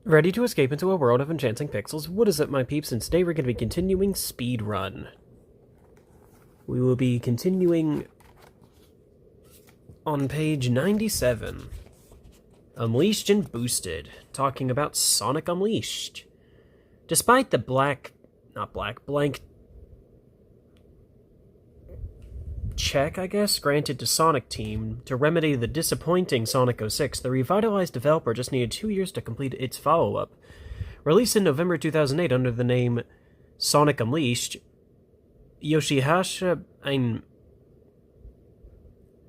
Ready to escape into a world of enchanting pixels? What is up, my peeps? And today we're going to be continuing Speedrun. We will be continuing on page 97. Unleashed and Boosted, talking about Sonic Unleashed. Despite the blank check, I guess, granted to Sonic Team to remedy the disappointing Sonic 06, the revitalized developer just needed 2 years to complete its follow-up. Released in November 2008 under the name Sonic Unleashed, Yoshihisa and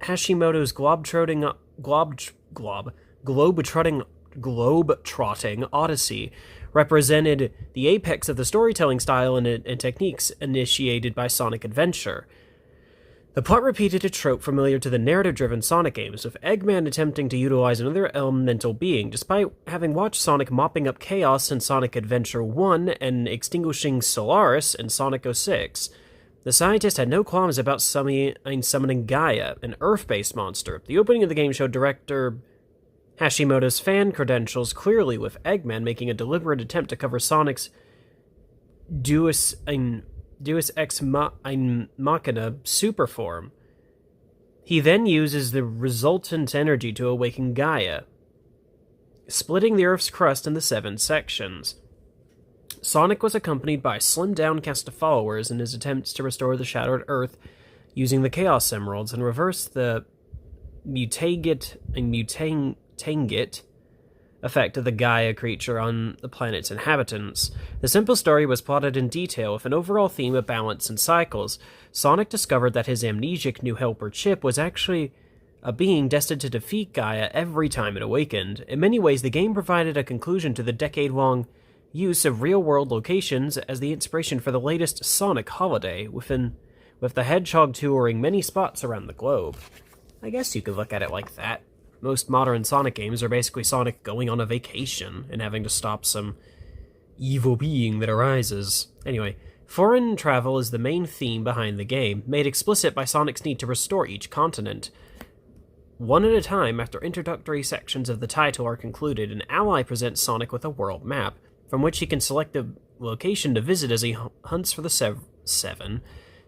Hashimoto's globe-trotting Odyssey represented the apex of the storytelling style and techniques initiated by Sonic Adventure. The plot repeated a trope familiar to the narrative-driven Sonic games, with Eggman attempting to utilize another elemental being, despite having watched Sonic mopping up chaos in Sonic Adventure 1 and extinguishing Solaris in Sonic 06. The scientist had no qualms about summoning Gaia, an Earth-based monster. The opening of the game showed director Hashimoto's fan credentials clearly, with Eggman making a deliberate attempt to cover Sonic's Deus Ex Machina superform. He then uses the resultant energy to awaken Gaia, splitting the Earth's crust into 7 sections. Sonic was accompanied by a slimmed-down cast of followers in his attempts to restore the shattered Earth using the Chaos Emeralds and reverse the mutagit effect of the Gaia creature on the planet's inhabitants. The simple story was plotted in detail with an overall theme of balance and cycles. Sonic discovered that his amnesic new helper Chip was actually a being destined to defeat Gaia every time it awakened. In many ways, the game provided a conclusion to the decade-long use of real-world locations as the inspiration for the latest Sonic holiday, with the Hedgehog touring many spots around the globe. I guess you could look at it like that. Most modern Sonic games are basically Sonic going on a vacation and having to stop some evil being that arises. Anyway, foreign travel is the main theme behind the game, made explicit by Sonic's need to restore each continent. One at a time, after introductory sections of the title are concluded, an ally presents Sonic with a world map, from which he can select the location to visit as he hunts for the 7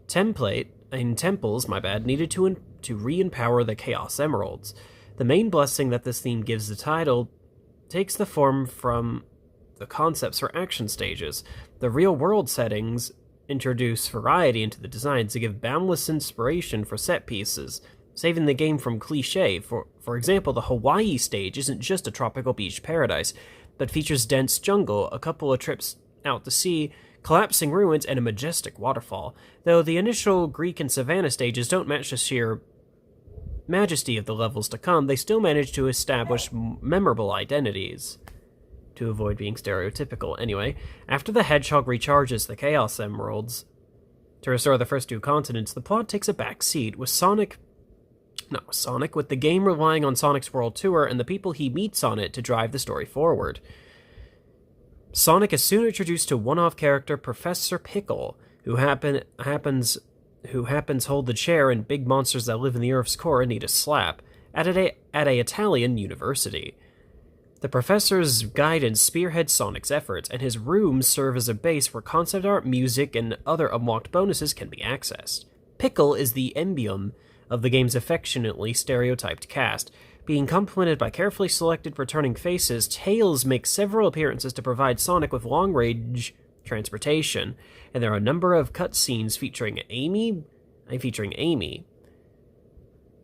temples needed to re-empower the Chaos Emeralds. The main blessing that this theme gives the title takes the form from the concepts for action stages. The real-world settings introduce variety into the designs to give boundless inspiration for set pieces, saving the game from cliché. For example, the Hawaii stage isn't just a tropical beach paradise, but features dense jungle, a couple of trips out to sea, collapsing ruins, and a majestic waterfall. Though the initial Greek and Savannah stages don't match the sheer majesty of the levels to come, they still manage to establish memorable identities to avoid being stereotypical. Anyway, after the Hedgehog recharges the Chaos Emeralds to restore the first 2 continents, the plot takes a back seat, with with the game relying on Sonic's world tour and the people he meets on it to drive the story forward. Sonic is soon introduced to one-off character Professor Pickle, who happens hold the chair in Big Monsters That Live in the Earth's Core and Need a Slap, at a Italian university. The professor's guidance spearheads Sonic's efforts, and his rooms serve as a base where concept art, music, and other unlocked bonuses can be accessed. Pickle is the emblem of the game's affectionately stereotyped cast. Being complemented by carefully selected returning faces, Tails makes several appearances to provide Sonic with long-range transportation, and there are a number of cutscenes featuring Amy.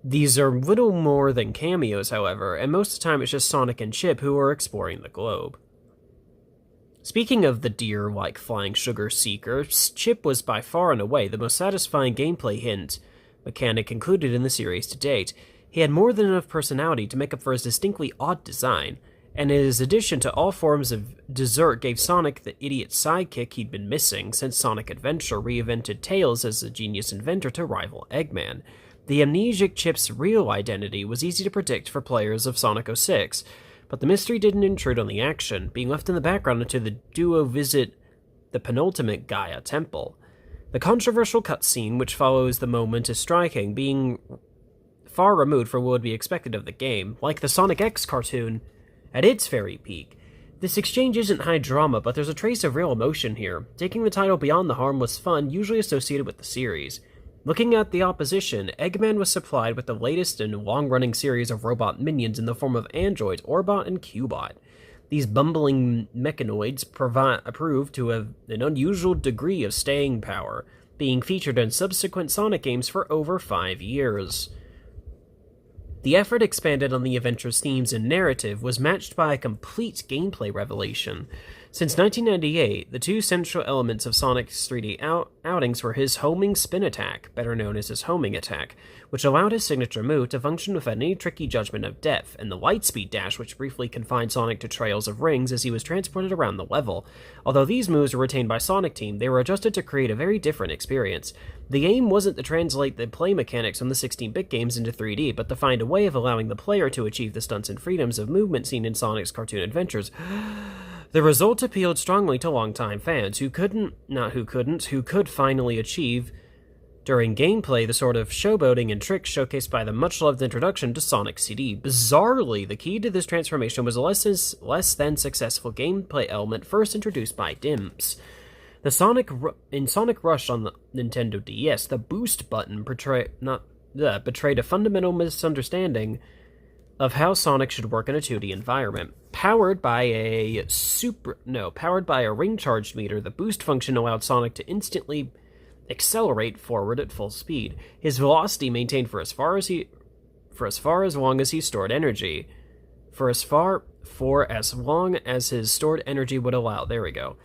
These are little more than cameos, however, and most of the time it's just Sonic and Chip who are exploring the globe. Speaking of the deer-like flying sugar seeker, Chip was by far and away the most satisfying gameplay hint mechanic included in the series to date. He had more than enough personality to make up for his distinctly odd design, and his addition to all forms of dessert gave Sonic the idiot sidekick he'd been missing since Sonic Adventure reinvented Tails as a genius inventor to rival Eggman. The amnesic Chip's real identity was easy to predict for players of Sonic 06, but the mystery didn't intrude on the action, being left in the background until the duo visit the penultimate Gaia temple. The controversial cutscene which follows the moment is striking, being far removed from what would be expected of the game. Like the Sonic X cartoon at its very peak, This exchange isn't high drama, but there's a trace of real emotion here. Taking the title beyond the harmless fun usually associated with the series. Looking at the opposition, Eggman was supplied with the latest and long-running series of robot minions in the form of androids Orbot and Cubot. These bumbling mechanoids proved to have an unusual degree of staying power, being featured in subsequent Sonic games for over 5 years. The effort expanded on the adventure's themes and narrative was matched by a complete gameplay revelation. Since 1998, the two central elements of Sonic's 3D outings were his homing spin attack, better known as his homing attack, which allowed his signature move to function without any tricky judgment of depth, and the lightspeed dash, which briefly confined Sonic to trails of rings as he was transported around the level. Although these moves were retained by Sonic Team, they were adjusted to create a very different experience. The aim wasn't to translate the play mechanics from the 16-bit games into 3D, but to find a way of allowing the player to achieve the stunts and freedoms of movement seen in Sonic's cartoon adventures. The result appealed strongly to longtime fans who could finally achieve during gameplay the sort of showboating and tricks showcased by the much-loved introduction to Sonic CD. Bizarrely, the key to this transformation was a less than successful gameplay element first introduced by Dimps. In Sonic Rush on the Nintendo DS, the boost button betrayed a fundamental misunderstanding of how Sonic should work in a 2D environment. Powered by a ring-charged meter, the boost function allowed Sonic to instantly accelerate forward at full speed. His velocity maintained for as long as he stored energy. For as long as his stored energy would allow. There we go.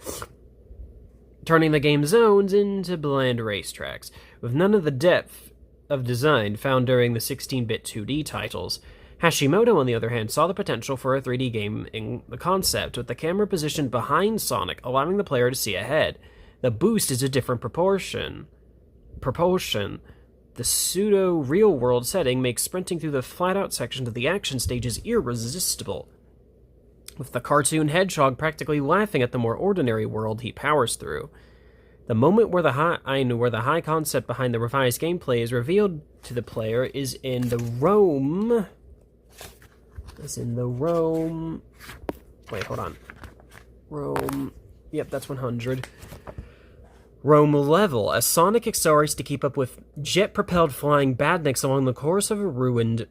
Turning the game's zones into bland racetracks, with none of the depth of design found during the 16-bit 2D titles. Hashimoto, on the other hand, saw the potential for a 3D game in the concept, with the camera positioned behind Sonic, allowing the player to see ahead. The boost is a different propulsion. The pseudo-real-world setting makes sprinting through the flat-out sections of the action stages irresistible, with the cartoon Hedgehog practically laughing at the more ordinary world he powers through. The moment where the high concept behind the revised gameplay is revealed to the player is in the Rome... Wait, hold on. Rome... Yep, that's 100. Rome level, as Sonic accelerates to keep up with jet-propelled flying badniks along the course of a ruined...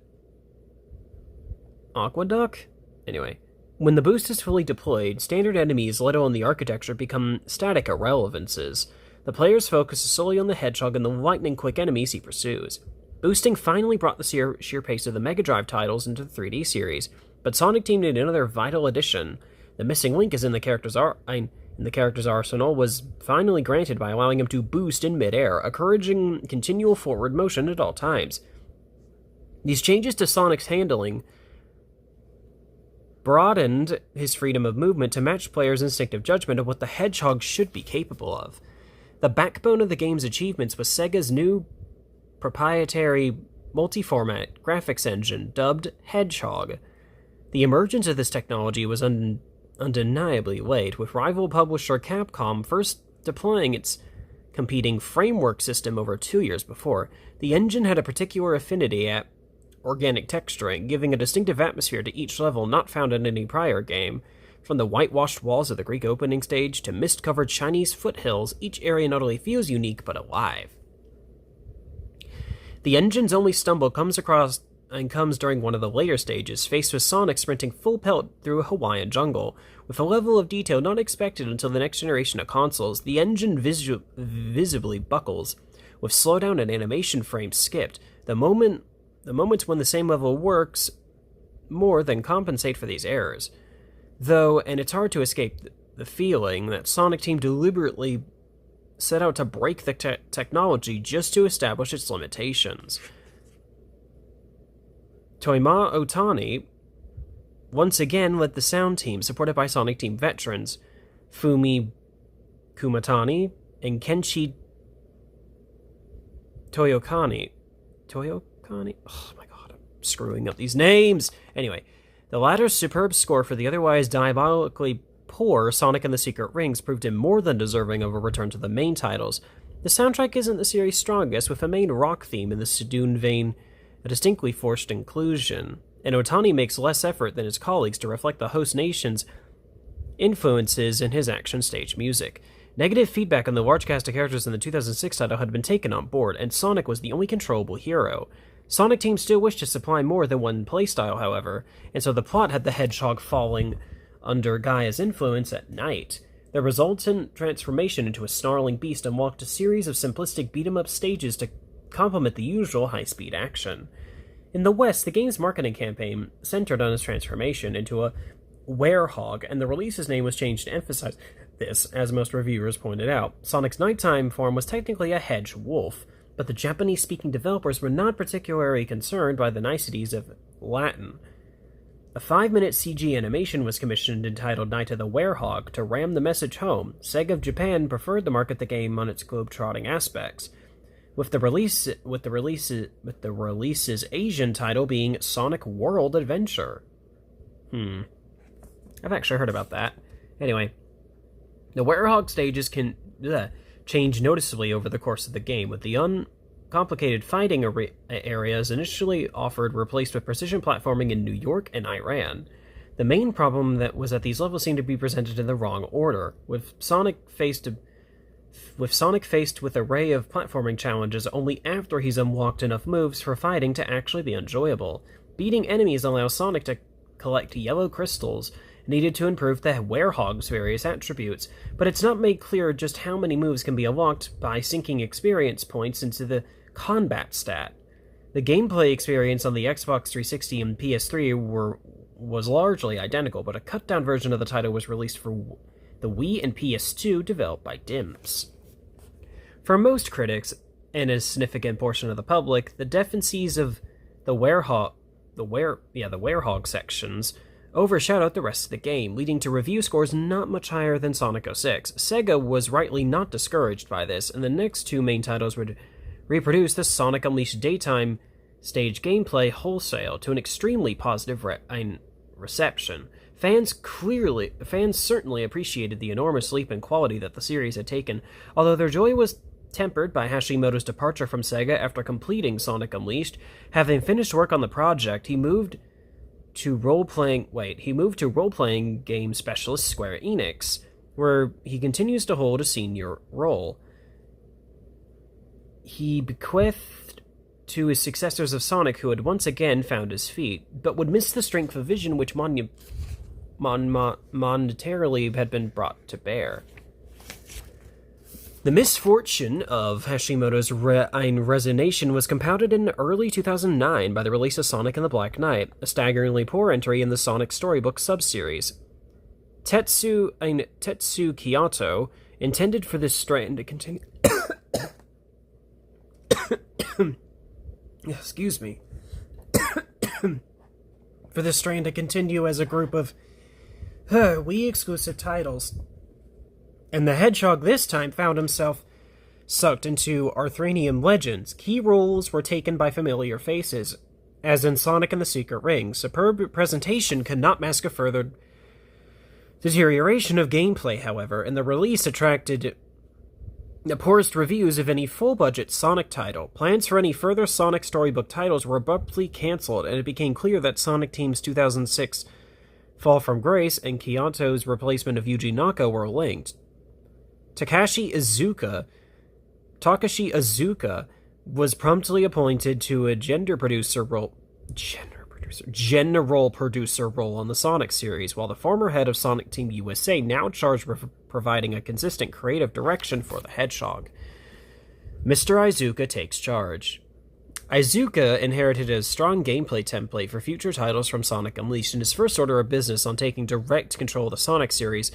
aqueduct? Anyway. When the boost is fully deployed, standard enemies, let alone the architecture, become static irrelevances. The player's focus is solely on the Hedgehog and the lightning-quick enemies he pursues. Boosting finally brought the sheer pace of the Mega Drive titles into the 3D series, but Sonic Team needed another vital addition. The missing link is in the character's arsenal was finally granted by allowing him to boost in midair, encouraging continual forward motion at all times. These changes to Sonic's handling broadened his freedom of movement to match players' instinctive judgment of what the Hedgehog should be capable of. The backbone of the game's achievements was Sega's new proprietary multi-format graphics engine, dubbed Hedgehog. The emergence of this technology was undeniably late, with rival publisher Capcom first deploying its competing framework system over 2 years before. The engine had a particular affinity at organic texturing, giving a distinctive atmosphere to each level not found in any prior game. From the whitewashed walls of the Greek opening stage to mist-covered Chinese foothills, each area not only feels unique but alive. The engine's only stumble comes during one of the later stages, faced with Sonic sprinting full pelt through a Hawaiian jungle. With a level of detail not expected until the next generation of consoles, the engine visibly buckles, with slowdown and animation frames skipped. The moments when the same level works more than compensate for these errors. Though, and it's hard to escape the feeling that Sonic Team deliberately set out to break the technology just to establish its limitations. Toima Otani once again led the sound team, supported by Sonic Team veterans Fumi Kumatani and Kenshi Toyokani. Oh my god, I'm screwing up these names! Anyway, the latter's superb score for the otherwise diabolically poor Sonic and the Secret Rings proved him more than deserving of a return to the main titles. The soundtrack isn't the series' strongest, with a main rock theme in the Sedoon vein, a distinctly forced inclusion, and Otani makes less effort than his colleagues to reflect the host nation's influences in his action stage music. Negative feedback on the large cast of characters in the 2006 title had been taken on board, and Sonic was the only controllable hero. Sonic Team still wished to supply more than one playstyle, however, and so the plot had the Hedgehog falling under Gaia's influence at night. The resultant transformation into a snarling beast unlocked a series of simplistic beat-em-up stages to complement the usual high-speed action. In the West, the game's marketing campaign centered on his transformation into a werehog, and the release's name was changed to emphasize this, as most reviewers pointed out. Sonic's nighttime form was technically a hedge wolf, but the Japanese-speaking developers were not particularly concerned by the niceties of Latin. A 5-minute CG animation was commissioned entitled Night of the Werehog to ram the message home. Sega of Japan preferred to market the game on its globe-trotting aspects, with the release's Asian title being Sonic World Adventure. I've actually heard about that. Anyway, the Werehog stages can change noticeably over the course of the game, with the uncomplicated fighting areas initially offered replaced with precision platforming in New York and Iran. The main problem was that these levels seemed to be presented in the wrong order, with Sonic faced with an array of platforming challenges only after he's unlocked enough moves for fighting to actually be enjoyable. Beating enemies allows Sonic to collect yellow crystals needed to improve the Werehog's various attributes, but it's not made clear just how many moves can be unlocked by sinking experience points into the combat stat. The gameplay experience on the Xbox 360 and PS3 was largely identical, but a cut-down version of the title was released for the Wii and PS2, developed by Dimps. For most critics, and a significant portion of the public, the deficiencies of the Werehog sections overshadowed the rest of the game, leading to review scores not much higher than Sonic 06. Sega was rightly not discouraged by this, and the next two main titles would reproduce the Sonic Unleashed daytime stage gameplay wholesale to an extremely positive reception. Fans certainly appreciated the enormous leap in quality that the series had taken, although their joy was tempered by Hashimoto's departure from Sega after completing Sonic Unleashed. Having finished work on the project, he moved to role-playing game specialist Square Enix, where he continues to hold a senior role. He bequeathed to his successors of Sonic, who had once again found his feet, but would miss the strength of vision which monetarily had been brought to bear. The misfortune of Hashimoto's resignation was compounded in early 2009 by the release of Sonic and the Black Knight, a staggeringly poor entry in the Sonic storybook subseries. Tetsu Kyoto intended for this strand to continue... Excuse me. For this strain to continue as a group of Wii exclusive titles. And the Hedgehog this time found himself sucked into Arthurian legends. Key roles were taken by familiar faces, as in Sonic and the Secret Ring. Superb presentation could not mask a further deterioration of gameplay, however, and the release attracted the poorest reviews of any full-budget Sonic title. Plans for any further Sonic storybook titles were abruptly cancelled, and it became clear that Sonic Team's 2006 Fall from Grace and Kyoto's replacement of Yuji Naka were linked. Takashi Iizuka was promptly appointed to a general producer role on the Sonic series, while the former head of Sonic Team USA, now charged with providing a consistent creative direction for the Hedgehog. Mr. Iizuka takes charge. Iizuka inherited a strong gameplay template for future titles from Sonic Unleashed, and his first order of business on taking direct control of the Sonic series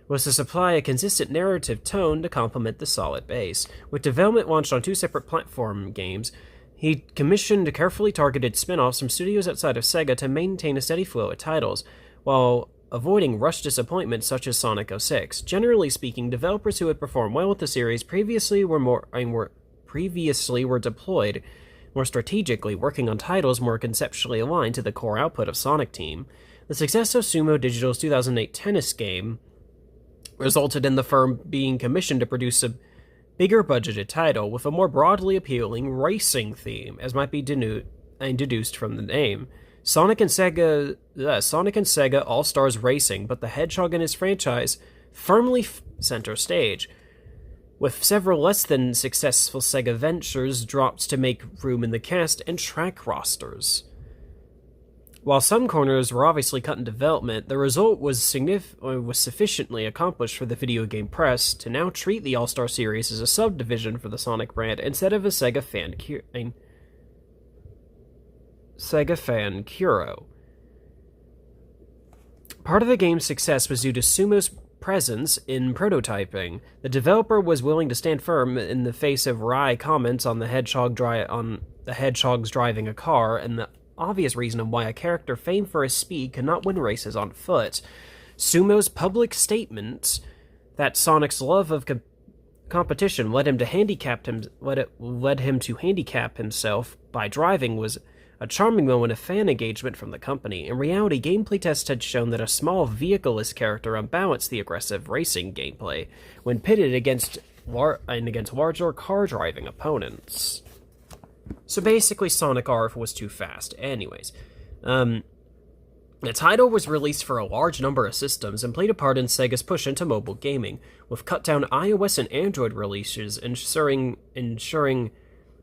was to supply a consistent narrative tone to complement the solid base. With development launched on two separate platform games, he commissioned carefully targeted spin-offs from studios outside of Sega to maintain a steady flow of titles, while avoiding rushed disappointments such as Sonic 06. Generally speaking, developers who had performed well with the series previously were deployed more strategically, working on titles more conceptually aligned to the core output of Sonic Team. The success of Sumo Digital's 2008 tennis game resulted in the firm being commissioned to produce a bigger budgeted title with a more broadly appealing racing theme, as might be deduced from the name. Sonic and Sega All-Stars Racing, but the Hedgehog and his franchise firmly center stage, with several less than successful Sega ventures dropped to make room in the cast and track rosters. While some corners were obviously cut in development, the result was sufficiently accomplished for the video game press to now treat the All-Star series as a subdivision for the Sonic brand instead of a Sega fan hero. Part of the game's success was due to Sumo's presence in prototyping. The developer was willing to stand firm in the face of wry comments on the Hedgehog's driving a car, and the obvious reason of why a character famed for his speed could not win races on foot. Sumo's public statement that Sonic's love of competition led him to handicap himself by driving was a charming moment of fan engagement from the company. In reality, gameplay tests had shown that a small vehicle-less character unbalanced the aggressive racing gameplay when pitted against larger car-driving opponents. So basically, Sonic R was too fast. Anyways, the title was released for a large number of systems and played a part in Sega's push into mobile gaming, with cut-down iOS and Android releases ensuring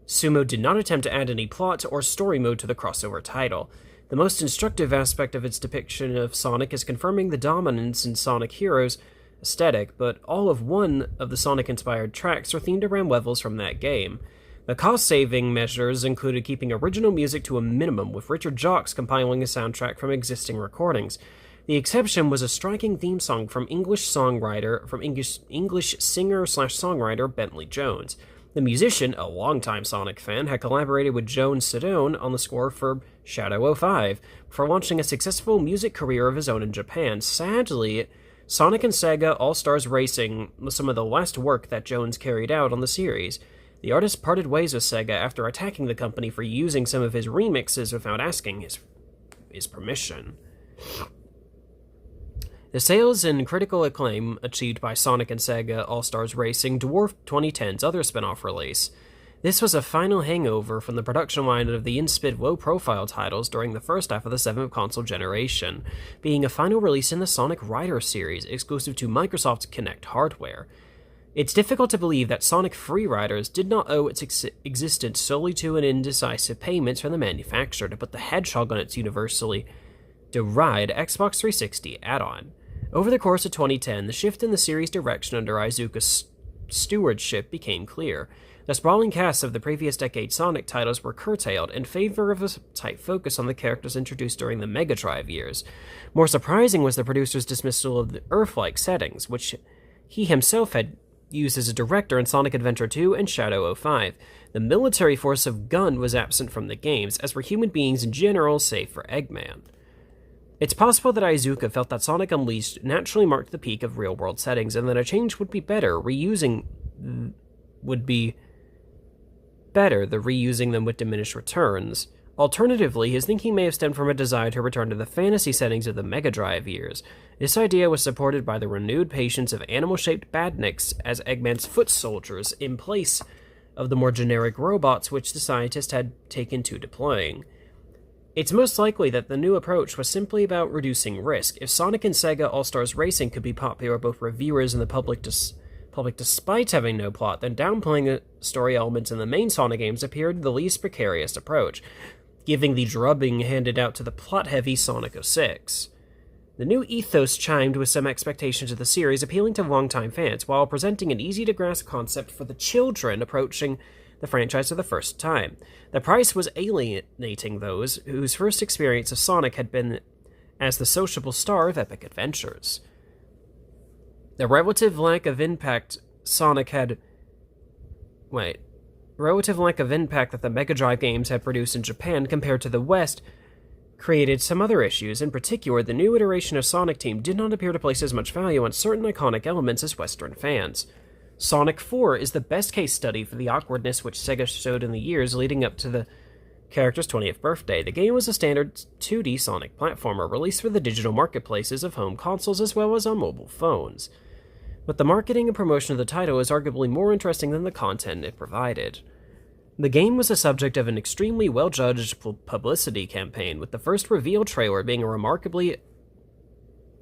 Sumo did not attempt to add any plot or story mode to the crossover title. The most instructive aspect of its depiction of Sonic is confirming the dominance in Sonic Heroes aesthetic, but all of one of the Sonic-inspired tracks are themed around levels from that game. The cost-saving measures included keeping original music to a minimum, with Richard Jacques compiling a soundtrack from existing recordings. The exception was a striking theme song from English singer/songwriter Bentley Jones. The musician, a longtime Sonic fan, had collaborated with Joan Sedone on the score for Shadow 05 before launching a successful music career of his own in Japan. Sadly, Sonic and Sega All-Stars Racing was some of the last work that Jones carried out on the series. The artist parted ways with Sega after attacking the company for using some of his remixes without asking his permission. The sales and critical acclaim achieved by Sonic and Sega All-Stars Racing dwarfed 2010's other spin-off release. This was a final hangover from the production line of the insipid low-profile titles during the first half of the 7th console generation, being a final release in the Sonic Rider series, exclusive to Microsoft's Kinect hardware. It's difficult to believe that Sonic Free Riders did not owe its existence solely to an indecisive payments from the manufacturer to put the Hedgehog on its universally derided Xbox 360 add-on. Over the course of 2010, the shift in the series' direction under Iizuka's stewardship became clear. The sprawling casts of the previous decade Sonic titles were curtailed in favor of a tight focus on the characters introduced during the Mega Drive years. More surprising was the producer's dismissal of the Earth-like settings, which he himself had used as a director in Sonic Adventure 2 and Shadow 05. The military force of Gun was absent from the games, as were human beings in general, save for Eggman. It's possible that Iizuka felt that Sonic Unleashed naturally marked the peak of real-world settings, and that a change would be better, the reusing them with diminished returns. Alternatively, his thinking may have stemmed from a desire to return to the fantasy settings of the Mega Drive years. This idea was supported by the renewed patience of animal-shaped badniks as Eggman's foot soldiers, in place of the more generic robots which the scientist had taken to deploying. It's most likely that the new approach was simply about reducing risk. If Sonic and Sega All-Stars Racing could be popular with both reviewers and the public despite having no plot, then downplaying the story elements in the main Sonic games appeared the least precarious approach, giving the drubbing handed out to the plot-heavy Sonic 06. The new ethos chimed with some expectations of the series, appealing to longtime fans, while presenting an easy-to-grasp concept for the children approaching the franchise for the first time. The price was alienating those whose first experience of Sonic had been as the sociable star of epic adventures. The relative lack of impact that the Mega Drive games had produced in Japan compared to the West created some other issues. In particular, the new iteration of Sonic Team did not appear to place as much value on certain iconic elements as Western fans. Sonic 4 is the best case study for the awkwardness which Sega showed in the years leading up to the character's 20th birthday. The game was a standard 2D Sonic platformer released for the digital marketplaces of home consoles as well as on mobile phones. But the marketing and promotion of the title is arguably more interesting than the content it provided. The game was the subject of an extremely well-judged publicity campaign, with the first reveal trailer being a remarkably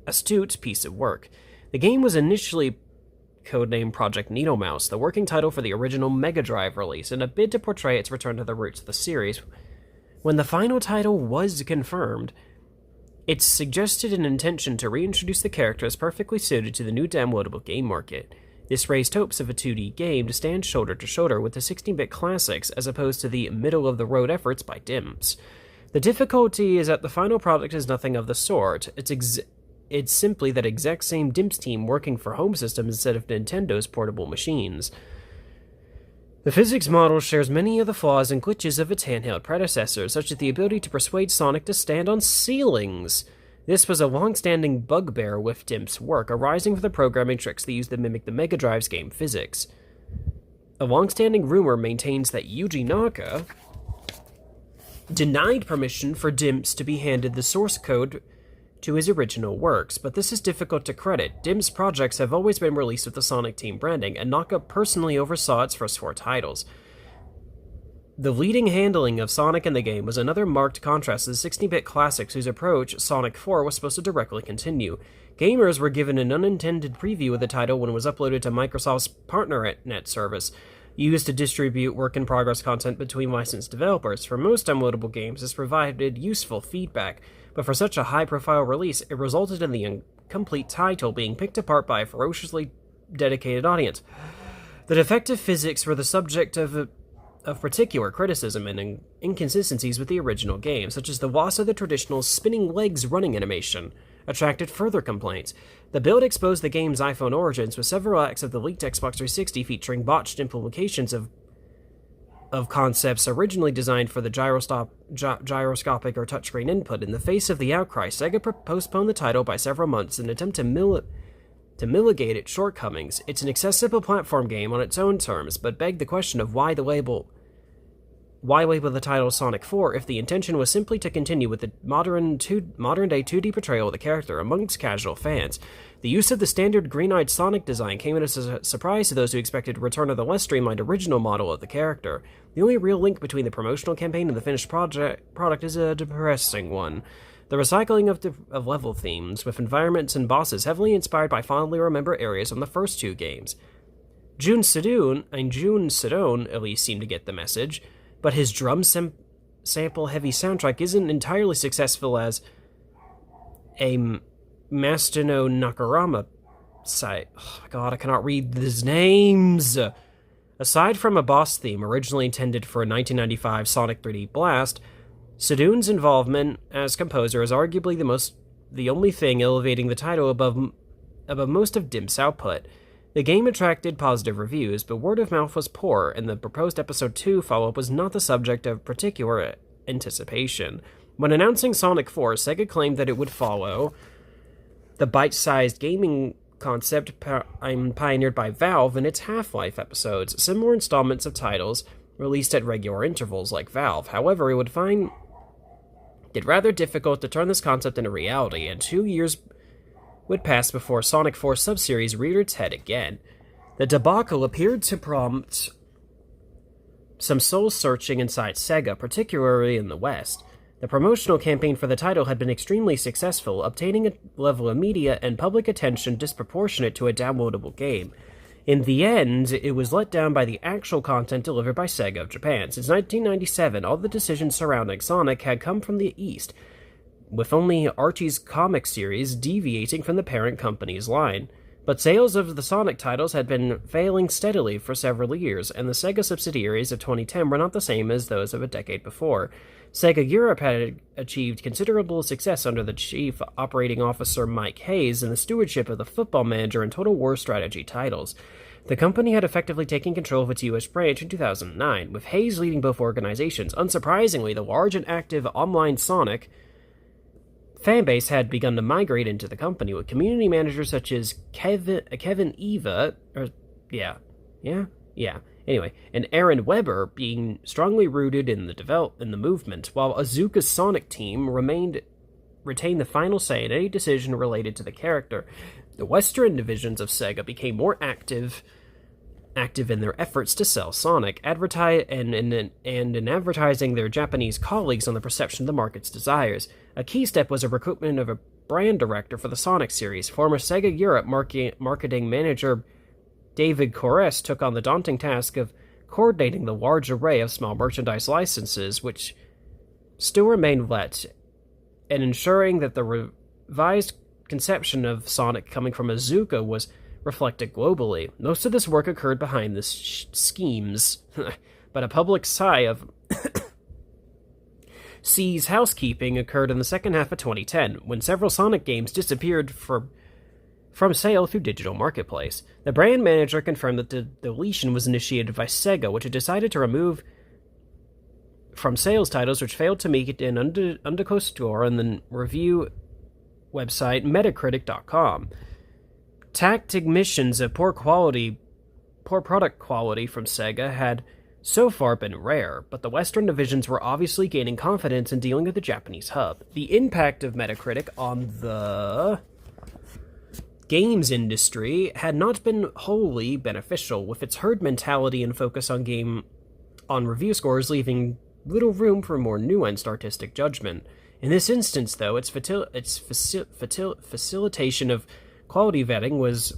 astute piece of work. The game was initially codenamed Project Needle Mouse, the working title for the original Mega Drive release, in a bid to portray its return to the roots of the series. When the final title was confirmed, it suggested an intention to reintroduce the character as perfectly suited to the new downloadable game market. This raised hopes of a 2D game to stand shoulder to shoulder with the 16-bit classics as opposed to the middle-of-the-road efforts by DIMS. The difficulty is that the final product is nothing of the sort. It's simply that exact same DIMS team working for home systems instead of Nintendo's portable machines. The physics model shares many of the flaws and glitches of its handheld predecessor, such as the ability to persuade Sonic to stand on ceilings. This was a long-standing bugbear with DIMS work, arising from the programming tricks they used to mimic the Mega Drive's game physics. A long-standing rumor maintains that Yuji Naka denied permission for DIMS to be handed the source code to his original works, but this is difficult to credit. DIMS projects have always been released with the Sonic Team branding, and Naka personally oversaw its first 4 titles. The leading handling of Sonic in the game was another marked contrast to the 16-bit classics whose approach, Sonic 4, was supposed to directly continue. Gamers were given an unintended preview of the title when it was uploaded to Microsoft's PartnerNet service, used to distribute work-in-progress content between licensed developers. For most downloadable games, this provided useful feedback, but for such a high-profile release, it resulted in the incomplete title being picked apart by a ferociously dedicated audience. The defective physics were the subject of particular criticism and inconsistencies with the original game, such as the loss of the traditional spinning legs running animation, attracted further complaints. The build exposed the game's iPhone origins, with several acts of the leaked Xbox 360 featuring botched implementations of concepts originally designed for the gyroscopic or touchscreen input. In the face of the outcry, Sega postponed the title by several months in an attempt to mitigate its shortcomings. It's an accessible platform game on its own terms, but begged the question of why label the title Sonic 4 if the intention was simply to continue with the modern-day 2D portrayal of the character amongst casual fans. The use of the standard green-eyed Sonic design came as a surprise to those who expected a return of the less streamlined original model of the character. The only real link between the promotional campaign and the finished product is a depressing one. The recycling of level themes, with environments and bosses heavily inspired by fondly remembered areas from the first 2 games. Jun Sedone at least seemed to get the message, but his drum sample-heavy soundtrack isn't entirely successful as a Mastuno Nakarama site. Oh my god, I cannot read these names! Aside from a boss theme originally intended for a 1995 Sonic 3D Blast, Sedone's involvement as composer is arguably the only thing elevating the title above most of DIMS' output. The game attracted positive reviews, but word of mouth was poor, and the proposed Episode 2 follow-up was not the subject of particular anticipation. When announcing Sonic 4, Sega claimed that it would follow the bite-sized gaming concept pioneered by Valve in its Half-Life episodes, similar installments of titles released at regular intervals like Valve. However, it would find it rather difficult to turn this concept into reality, and 2 years would pass before Sonic 4 subseries reared its head again. The debacle appeared to prompt some soul-searching inside Sega, particularly in the West. The promotional campaign for the title had been extremely successful, obtaining a level of media and public attention disproportionate to a downloadable game. In the end, it was let down by the actual content delivered by Sega of Japan. Since 1997, all the decisions surrounding Sonic had come from the East, with only Archie's comic series deviating from the parent company's line. But sales of the Sonic titles had been failing steadily for several years, and the Sega subsidiaries of 2010 were not the same as those of a decade before. Sega Europe had achieved considerable success under the chief operating officer Mike Hayes and the stewardship of the Football Manager and Total War strategy titles. The company had effectively taken control of its U.S. branch in 2009, with Hayes leading both organizations. Unsurprisingly, the large and active online Sonic fanbase had begun to migrate into the company, with community managers such as Kevin Eva, and Aaron Weber being strongly rooted in the movement, while Azuka's Sonic team retained the final say in any decision related to the character. The Western divisions of Sega became more active active in their efforts to sell Sonic, and in advertising their Japanese colleagues on the perception of the market's desires. A key step was a recruitment of a brand director for the Sonic series. Former Sega Europe marketing manager David Corres took on the daunting task of coordinating the large array of small merchandise licenses which still remained let, and ensuring that the revised conception of Sonic coming from Iizuka was reflected globally. Most of this work occurred behind the schemes, but a public sigh of C's housekeeping occurred in the second half of 2010, when several Sonic games disappeared from sale through digital marketplace. The brand manager confirmed that the deletion was initiated by Sega, which had decided to remove from sales titles which failed to make it in Undercoast Store and the review website Metacritic.com. Tactic missions of poor product quality from Sega had so far been rare, but the Western divisions were obviously gaining confidence in dealing with the Japanese hub. The impact of Metacritic on the games industry had not been wholly beneficial, with its herd mentality and focus on review scores leaving little room for more nuanced artistic judgment. In this instance, though, its facilitation of quality vetting was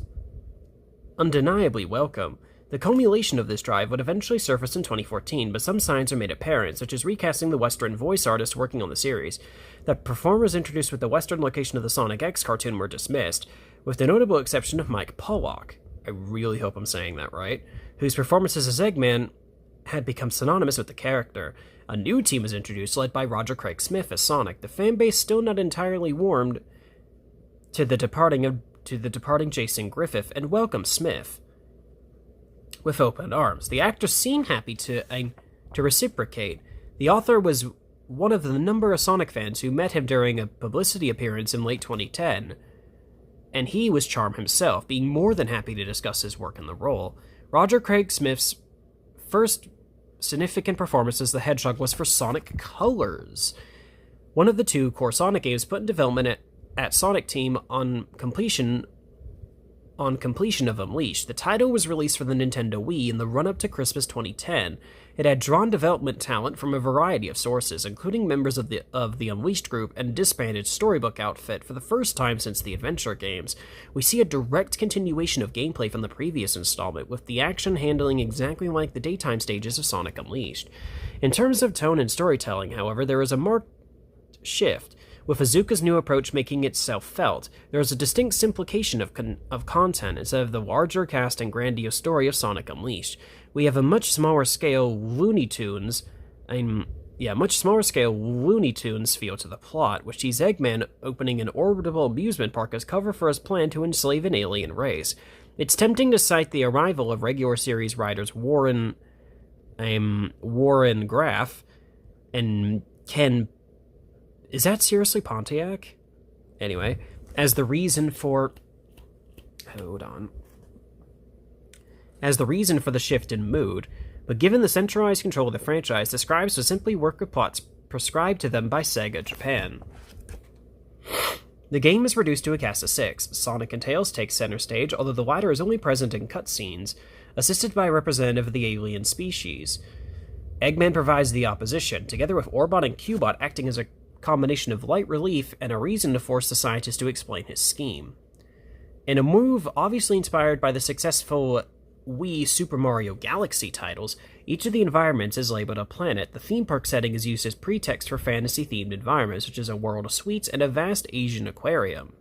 undeniably welcome. The culmination of this drive would eventually surface in 2014, but some signs are made apparent, such as recasting the Western voice artists working on the series. The performers introduced with the Western location of the Sonic X cartoon were dismissed, with the notable exception of Mike Pollock, I really hope I'm saying that right, whose performances as Eggman had become synonymous with the character. A new team was introduced, led by Roger Craig Smith as Sonic. The fanbase still not entirely warmed to the departing Jason Griffith, and welcomed Smith with open arms. The actor seemed happy to reciprocate. The author was one of the number of Sonic fans who met him during a publicity appearance in late 2010, and he was charmed himself, being more than happy to discuss his work in the role. Roger Craig Smith's first significant performance as the Hedgehog was for Sonic Colors, one of the two core Sonic games put in development at Sonic Team on completion of Unleashed. The title was released for the Nintendo Wii in the run-up to Christmas 2010. It had drawn development talent from a variety of sources, including members of the Unleashed group and disbanded storybook outfit. For the first time since the adventure games, we see a direct continuation of gameplay from the previous installment, with the action handling exactly like the daytime stages of Sonic Unleashed. In terms of tone and storytelling, however, there is a marked shift, with Iizuka's new approach making itself felt. There is a distinct simplification of content instead of the larger cast and grandiose story of Sonic Unleashed. We have a much smaller scale Looney Tunes feel to the plot, which sees Eggman opening an orbital amusement park as cover for his plan to enslave an alien race. It's tempting to cite the arrival of regular series writers Warren Graff and Ken... Is that seriously Pontiac? Anyway, as the reason for the shift in mood, but given the centralized control of the franchise, the scribes would simply work with plots prescribed to them by Sega Japan. The game is reduced to a cast of 6. Sonic and Tails take center stage, although the latter is only present in cutscenes, assisted by a representative of the alien species. Eggman provides the opposition, together with Orbot and Cubot acting as a combination of light relief and a reason to force the scientist to explain his scheme. In a move obviously inspired by the successful Wii Super Mario Galaxy titles, each of the environments is labeled a planet. The theme park setting is used as pretext for fantasy-themed environments, such as a world of sweets and a vast Asian aquarium.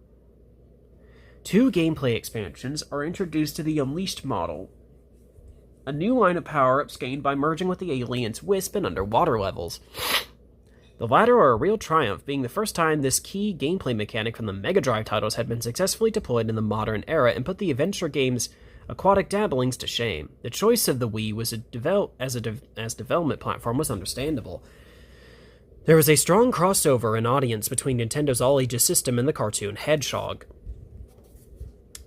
2 gameplay expansions are introduced to the Unleashed model. A new line of power-ups gained by merging with the aliens' Wisp and underwater levels. The latter are a real triumph, being the first time this key gameplay mechanic from the Mega Drive titles had been successfully deployed in the modern era and put the adventure game's aquatic dabblings to shame. The choice of the Wii was as development platform was understandable. There was a strong crossover in audience between Nintendo's all-ages system and the cartoon Hedgehog.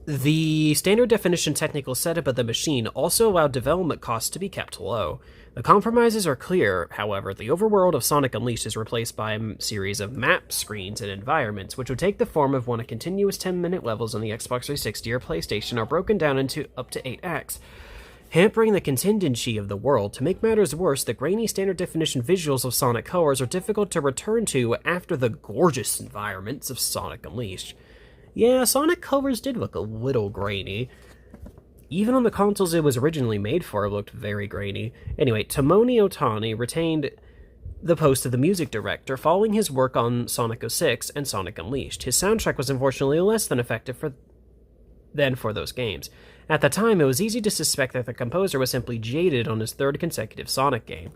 The standard definition technical setup of the machine also allowed development costs to be kept low. The compromises are clear, however. The overworld of Sonic Unleashed is replaced by a series of map screens and environments, which would take the form of one of continuous 10-minute levels on the Xbox 360 or PlayStation are broken down into up to 8 acts. hampering the contingency of the world. To make matters worse, the grainy standard-definition visuals of Sonic Colors are difficult to return to after the gorgeous environments of Sonic Unleashed. Yeah, Sonic Colors did look a little grainy. Even on the consoles it was originally made for, it looked very grainy. Anyway, Tomomi Otani retained the post of the music director following his work on Sonic 06 and Sonic Unleashed. His soundtrack was unfortunately less than effective than for those games. At the time, it was easy to suspect that the composer was simply jaded on his third consecutive Sonic game.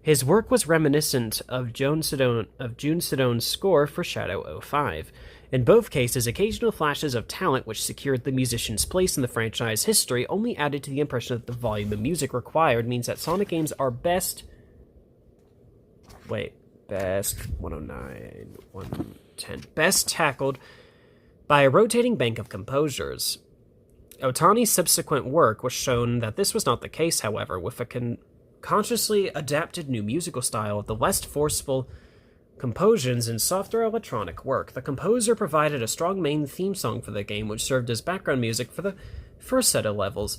His work was reminiscent of Jun Sedone's score for Shadow 05. In both cases, occasional flashes of talent which secured the musician's place in the franchise history only added to the impression that the volume of music required means that Sonic games are best 109, 110. Best tackled by a rotating bank of composers. Otani's subsequent work was shown that this was not the case, however, with a consciously adapted new musical style of the less forceful compositions and softer electronic work. The composer provided a strong main theme song for the game, which served as background music for the first set of levels.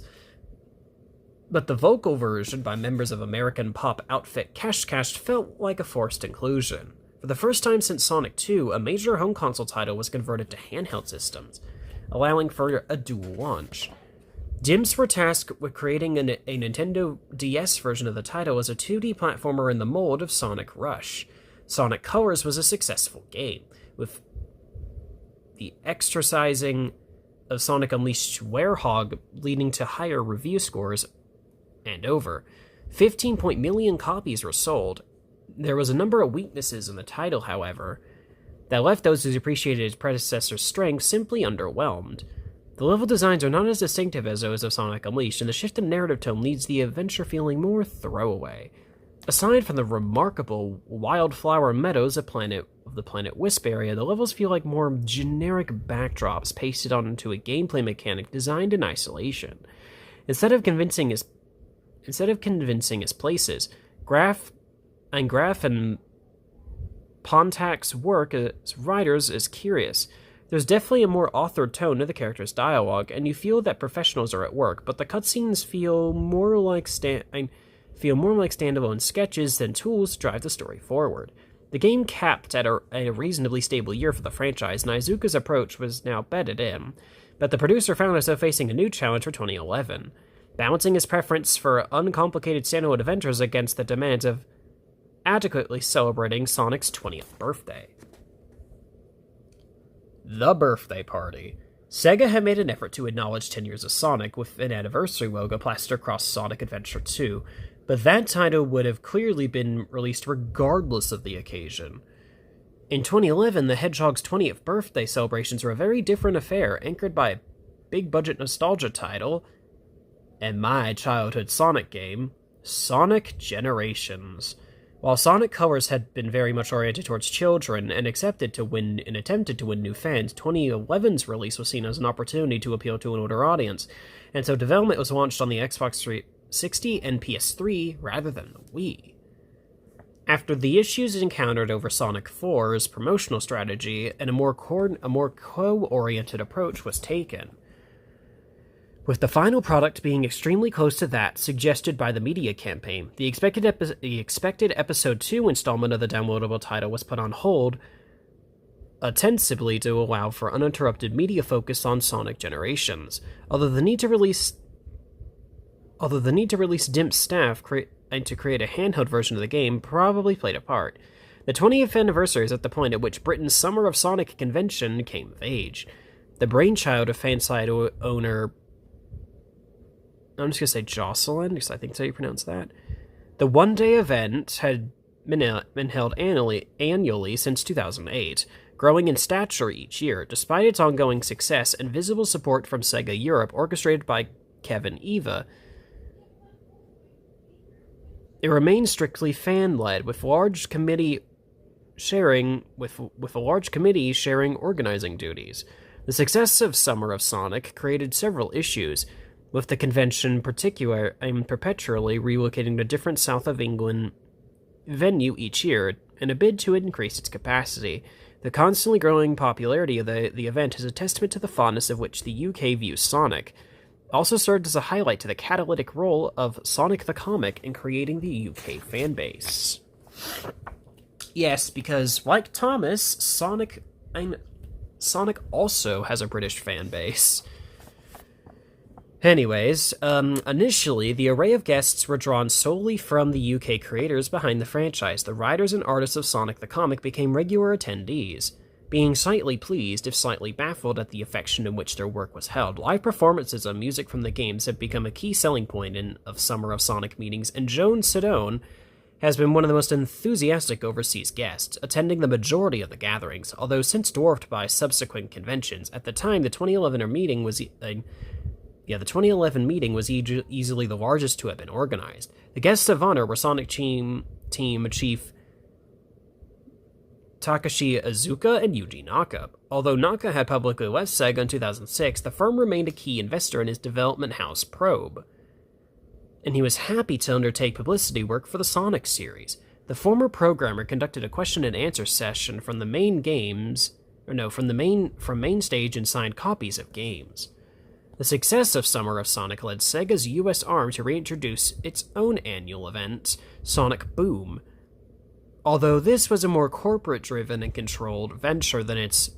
But the vocal version by members of American pop outfit Cash Cash felt like a forced inclusion. For the first time since Sonic 2, a major home console title was converted to handheld systems, allowing for a dual launch. Dims were tasked with creating a Nintendo DS version of the title as a 2D platformer in the mold of Sonic Rush. Sonic Colors was a successful game, with the exercising of Sonic Unleashed Werehog leading to higher review scores and over. 15 million copies were sold. There was a number of weaknesses in the title, however, that left those who appreciated its predecessor's strength simply underwhelmed. The level designs are not as distinctive as those of Sonic Unleashed, and the shift in narrative tone leads the adventure feeling more throwaway. Aside from the remarkable wildflower meadows of the Planet Wisp area, the levels feel like more generic backdrops pasted onto a gameplay mechanic designed in isolation. Instead of convincing its places, Graf and Pontak's work as writers is curious. There's definitely a more authored tone to the characters' dialogue, and you feel that professionals are at work, but the cutscenes feel more like standalone sketches than tools to drive the story forward. The game capped at a reasonably stable year for the franchise, and Iizuka's approach was now bedded in, but the producer found himself facing a new challenge for 2011, balancing his preference for uncomplicated standalone adventures against the demands of adequately celebrating Sonic's 20th birthday. The Birthday Party. Sega had made an effort to acknowledge 10 years of Sonic with an anniversary logo plastered across Sonic Adventure 2, but that title would have clearly been released regardless of the occasion. In 2011, the Hedgehog's 20th birthday celebrations were a very different affair, anchored by a big-budget nostalgia title and my childhood Sonic game, Sonic Generations. While Sonic Colors had been very much oriented towards children and attempted to win new fans, 2011's release was seen as an opportunity to appeal to an older audience, and so development was launched on the Xbox 360 and PS3 rather than the Wii. After the issues encountered over Sonic 4's promotional strategy, and a more co-oriented approach was taken, with the final product being extremely close to that suggested by the media campaign. The expected Episode 2 installment of the downloadable title was put on hold, ostensibly to allow for uninterrupted media focus on Sonic Generations. Although the need to release DIMP's staff and to create a handheld version of the game probably played a part. The 20th anniversary is at the point at which Britain's Summer of Sonic convention came of age. The brainchild of fansite owner, I'm just going to say Jocelyn, because I think that's how you pronounce that. The one-day event had been held annually since 2008, growing in stature each year. Despite its ongoing success and visible support from Sega Europe, orchestrated by Kevin Eva, it remains strictly fan-led, with a large committee sharing organizing duties. The success of Summer of Sonic created several issues, with the convention perpetually relocating to different south of England venue each year in a bid to increase its capacity. The constantly growing popularity of the event is a testament to the fondness of which the UK views Sonic. also served as a highlight to the catalytic role of Sonic the Comic in creating the UK fanbase. Yes, because, like Thomas, Sonic also has a British fanbase. Anyways, initially, the array of guests were drawn solely from the UK creators behind the franchise. The writers and artists of Sonic the Comic became regular attendees, being slightly pleased, if slightly baffled, at the affection in which their work was held. Live performances of music from the games have become a key selling point of Summer of Sonic meetings, and Joan Sedone has been one of the most enthusiastic overseas guests, attending the majority of the gatherings, although since dwarfed by subsequent conventions. At the time, the 2011 meeting was easily the largest to have been organized. The guests of honor were Sonic team chief Takashi Iizuka and Yuji Naka. Although Naka had publicly left Sega in 2006, the firm remained a key investor in his development house Probe, and he was happy to undertake publicity work for the Sonic series. The former programmer conducted a question and answer session from main stage and signed copies of games. The success of Summer of Sonic led Sega's US arm to reintroduce its own annual event, Sonic Boom. Although this was a more corporate-driven and controlled venture than its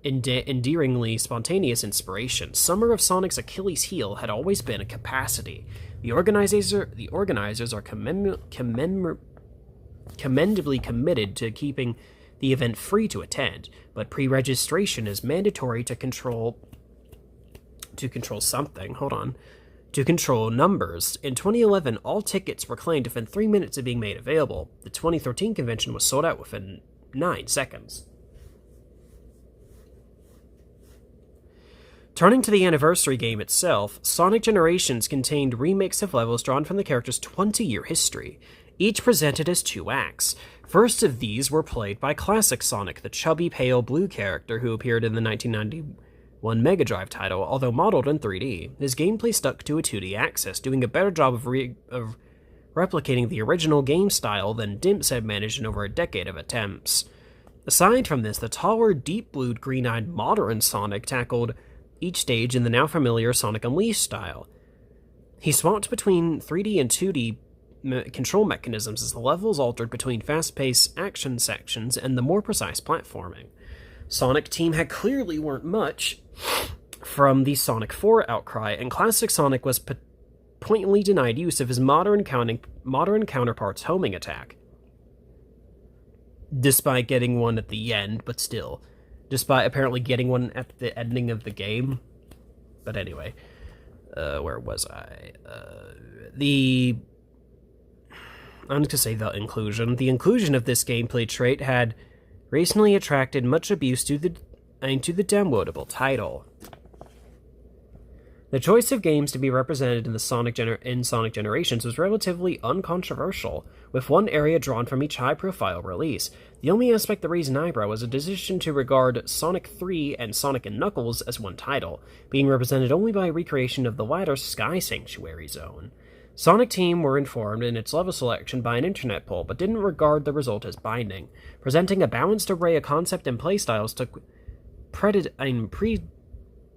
endearingly spontaneous inspiration, Summer of Sonic's Achilles heel had always been a capacity. The organizers are commendably committed to keeping the event free to attend, but pre-registration is mandatory to control numbers. In 2011, all tickets were claimed within 3 minutes of being made available. The 2013 convention was sold out within 9 seconds. Turning to the anniversary game itself, Sonic Generations contained remakes of levels drawn from the character's 20-year history, each presented as 2 acts. First of these were played by classic Sonic, the chubby, pale blue character who appeared in the 1991 Mega Drive title, although modeled in 3D. His gameplay stuck to a 2D axis, doing a better job of replicating the original game style than Dimps had managed in over a decade of attempts. Aside from this, the taller, deep-blued, green-eyed modern Sonic tackled each stage in the now familiar Sonic Unleashed style. He swapped between 3D and 2D control mechanisms as the levels altered between fast-paced action sections and the more precise platforming. Sonic Team had clearly learnt much from the Sonic 4 outcry, and classic Sonic was pointedly denied use of his modern counterpart's homing attack. Despite getting one at the end, but still. Despite apparently getting one at the ending of the game. But anyway, where was I? The inclusion of this gameplay trait had recently attracted much abuse to the downloadable title. The choice of games to be represented in the Sonic Generations was relatively uncontroversial, with one area drawn from each high-profile release. The only aspect that raised an eyebrow was a decision to regard Sonic 3 and Sonic & Knuckles as one title, being represented only by a recreation of the latter's Sky Sanctuary zone. Sonic Team were informed in its level selection by an internet poll, but didn't regard the result as binding. Presenting a balanced array of concept and playstyles took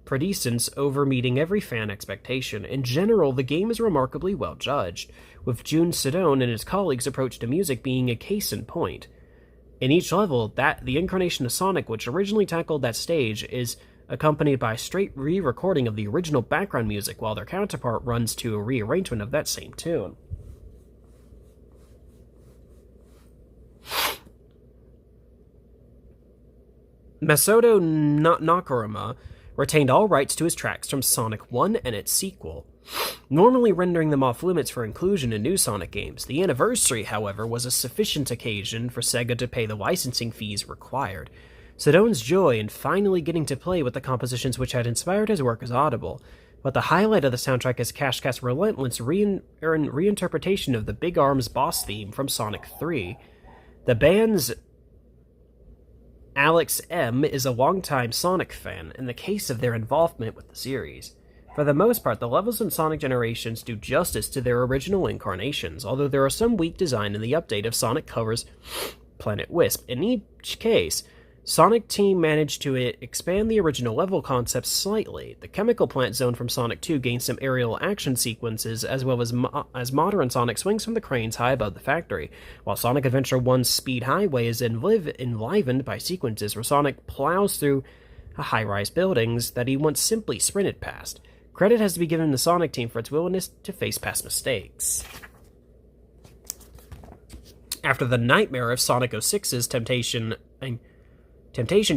precedence over meeting every fan expectation. In general, the game is remarkably well judged, with June Sedone and his colleagues' approach to music being a case in point. In each level, the incarnation of Sonic which originally tackled that stage is accompanied by a straight re-recording of the original background music, while their counterpart runs to a rearrangement of that same tune. Masato Nakaruma retained all rights to his tracks from Sonic 1 and its sequel, normally rendering them off-limits for inclusion in new Sonic games. The anniversary, however, was a sufficient occasion for Sega to pay the licensing fees required. Sedone's joy in finally getting to play with the compositions which had inspired his work is audible, but the highlight of the soundtrack is Cash Cat's relentless reinterpretation of the Big Arms boss theme from Sonic 3. The band's Alex M. is a longtime Sonic fan, in the case of their involvement with the series. For the most part, the levels in Sonic Generations do justice to their original incarnations, although there are some weak design in the update of Sonic covers Planet Wisp. In each case, Sonic Team managed to expand the original level concept slightly. The chemical plant zone from Sonic 2 gained some aerial action sequences, as well as modern Sonic swings from the cranes high above the factory, while Sonic Adventure 1's Speed Highway is enlivened by sequences where Sonic plows through high-rise buildings that he once simply sprinted past. Credit has to be given to the Sonic Team for its willingness to face past mistakes. After the nightmare of Sonic 06's temptation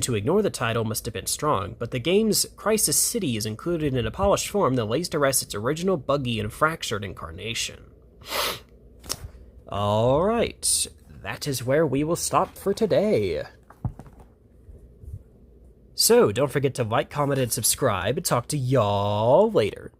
to ignore the title must have been strong, but the game's Crisis City is included in a polished form that lays to rest its original buggy and fractured incarnation. Alright, that is where we will stop for today. So, don't forget to like, comment, and subscribe. Talk to y'all later.